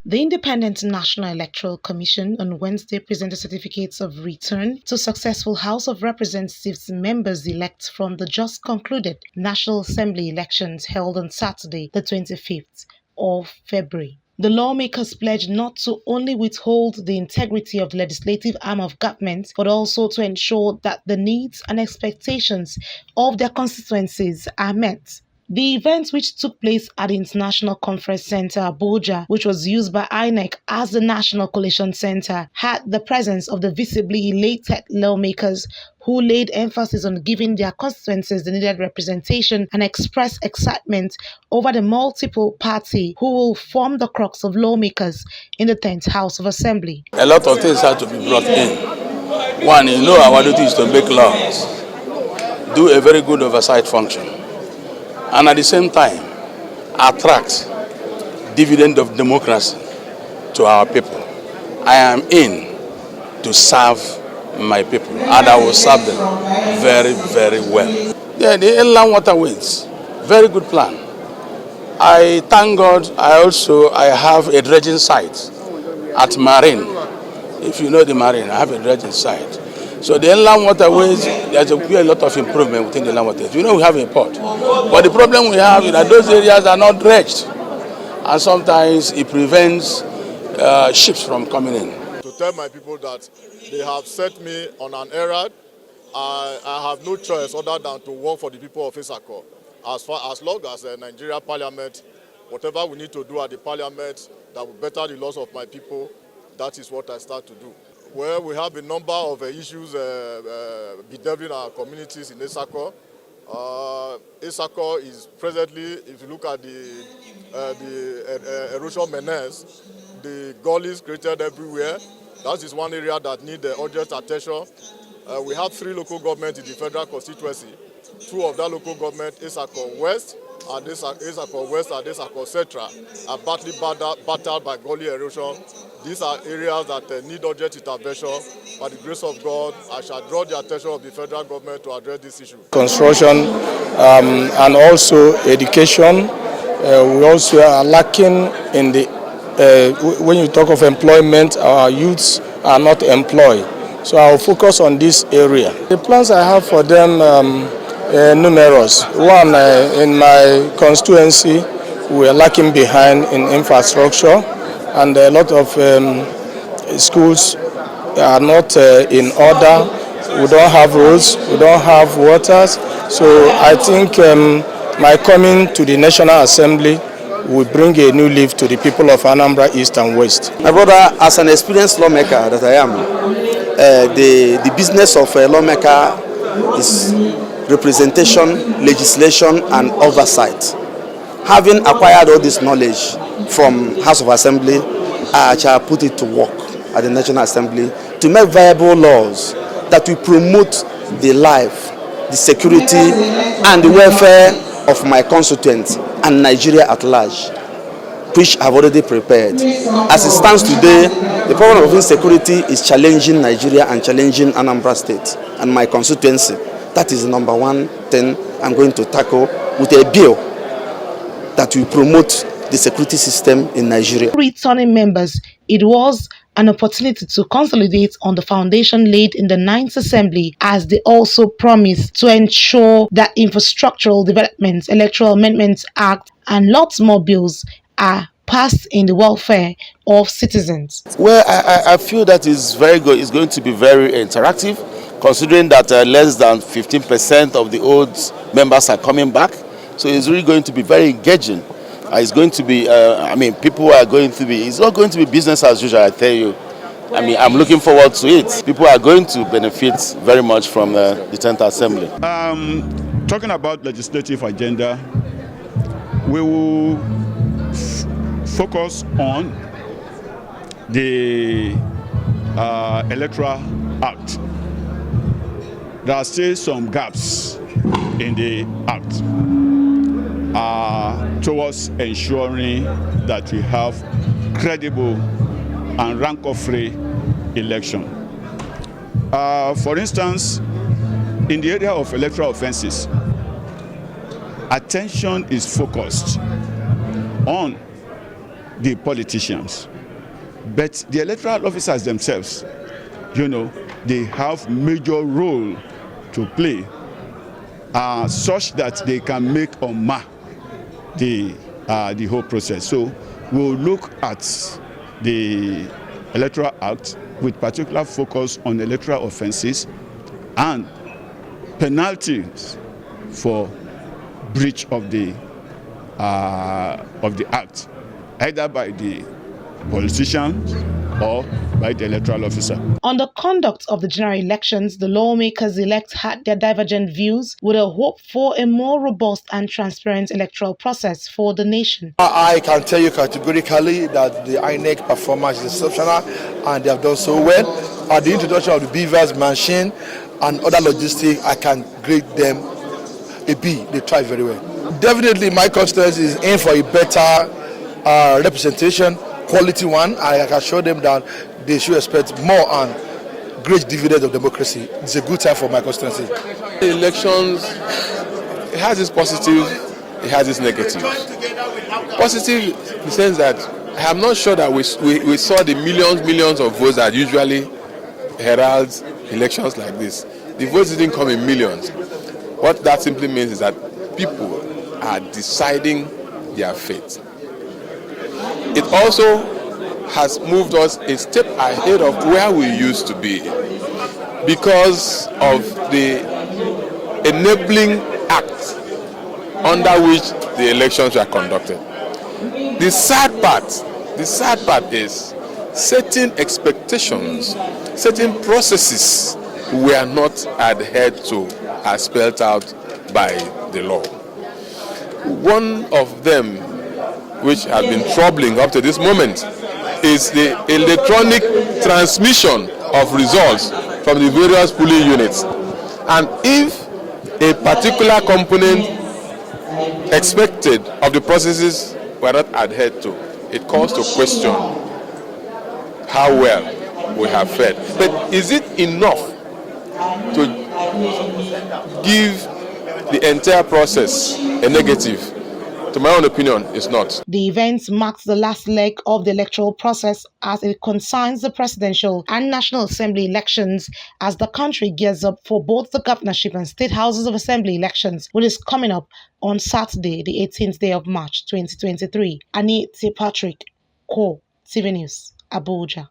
The Independent National Electoral Commission on Wednesday presented certificates of return to successful House of Representatives members-elect from the just concluded National Assembly elections held on Saturday, the 25th of February. The lawmakers pledged not to only withhold the integrity of the legislative arm of government, but also to ensure that the needs and expectations of their constituencies are met. The event, which took place at the International Conference Center, Abuja, which was used by Inec as the National Coalition Center, had the presence of the visibly elated lawmakers who laid emphasis on giving their constituencies the needed representation and expressed excitement over the multiple party who will form the crux of lawmakers in the 10th House of Assembly. A lot of things have to be brought in. One, our duty is to make laws, do a very good oversight function, and at the same time attract dividend of democracy to our people. I am in to serve my people, and I will serve them very, very well. Yeah, the inland waterways, very good plan. I thank God. I have a dredging site at Marine. If you know the Marine, I have a dredging site. So the inland waterways, there's a lot of improvement within the inland waterways. We have a port, but the problem we have is that those areas are not dredged, and sometimes it prevents ships from coming in. To tell my people that they have set me on an errand, I have no choice other than to work for the people of Isako. As long as the Nigeria Parliament, whatever we need to do at the Parliament that will better the laws of my people, that is what I start to do. Well, we have a number of issues bedeviling our communities in Isako. Isako is presently, if you look at the erosion menace, the gullies created everywhere. That is one area that needs urgent attention. We have 3 local governments in the federal constituency. 2 of that local government, Isako West and Isako Central, are badly battered by gully erosion. These are areas that need urgent intervention. By the grace of God, I shall draw the attention of the federal government to address this issue. Construction and also education. We also are lacking in the, when you talk of employment, our youths are not employed. So I'll focus on this area. The plans I have for them numerous. One, in my constituency, we are lacking behind in infrastructure, and a lot of schools are not in order. We don't have roads, we don't have waters. So I think my coming to the National Assembly will bring a new leaf to the people of Anambra East and West. My brother, as an experienced lawmaker that I am, the business of a lawmaker is representation, legislation, and oversight. Having acquired all this knowledge from House of Assembly, I shall put it to work at the National Assembly to make viable laws that will promote the life, the security, and the welfare of my constituents and Nigeria at large, which I've already prepared. As it stands today, the problem of insecurity is challenging Nigeria and challenging Anambra State and my constituency. That is the number one thing I'm going to tackle with a bill that will promote the security system in Nigeria. Returning members, it was an opportunity to consolidate on the foundation laid in the 9th Assembly, as they also promised to ensure that infrastructural developments, Electoral Amendments Act, and lots more bills are passed in the welfare of citizens. Well, I feel that is very good. It's going to be very interactive, considering that less than 15% of the old members are coming back. So it's really going to be very engaging. It's going to be, people are going to be, it's not going to be business as usual, I tell you. I'm looking forward to it. People are going to benefit very much from the 10th Assembly. Talking about legislative agenda, we will focus on the Electoral Act. There are still some gaps in the Act towards ensuring that we have credible and rancor-free election. For instance, in the area of electoral offenses, attention is focused on the politicians. But the electoral officers themselves, they have major role to play such that they can make or mar the whole process. So we'll look at the Electoral Act with particular focus on electoral offenses and penalties for breach of the act, either by the politicians or by the electoral officer. On the conduct of the general elections, the lawmakers-elect had their divergent views with a hope for a more robust and transparent electoral process for the nation. I can tell you categorically that the Inec performance is exceptional and they have done so well. At the introduction of the beavers machine and other logistics, I can grade them a B. They tried very well. Definitely my constituency is in for a better representation, quality one. I can show them that they should expect more and great dividend of democracy. It's a good time for my constituency. The elections, it has its positive, it has its negative. Positive in the sense that I'm not sure that we saw the millions of votes that usually heralds elections like this. The votes didn't come in millions. What that simply means is that people are deciding their fate. It also has moved us a step ahead of where we used to be because of the enabling act under which the elections were conducted. The sad part is certain expectations, certain processes were not adhered to as spelled out by the law. One of them, which has been troubling up to this moment, is the electronic transmission of results from the various polling units. And if a particular component expected of the processes were not adhered to, it calls to question how well we have fared. But is it enough to give the entire process a negative? To my own opinion, it's not. The event marks the last leg of the electoral process as it concerns the presidential and National Assembly elections as the country gears up for both the governorship and state houses of assembly elections, which is coming up on Saturday, the 18th day of March 2023. Annie T. Patrick, Core TV News, Abuja.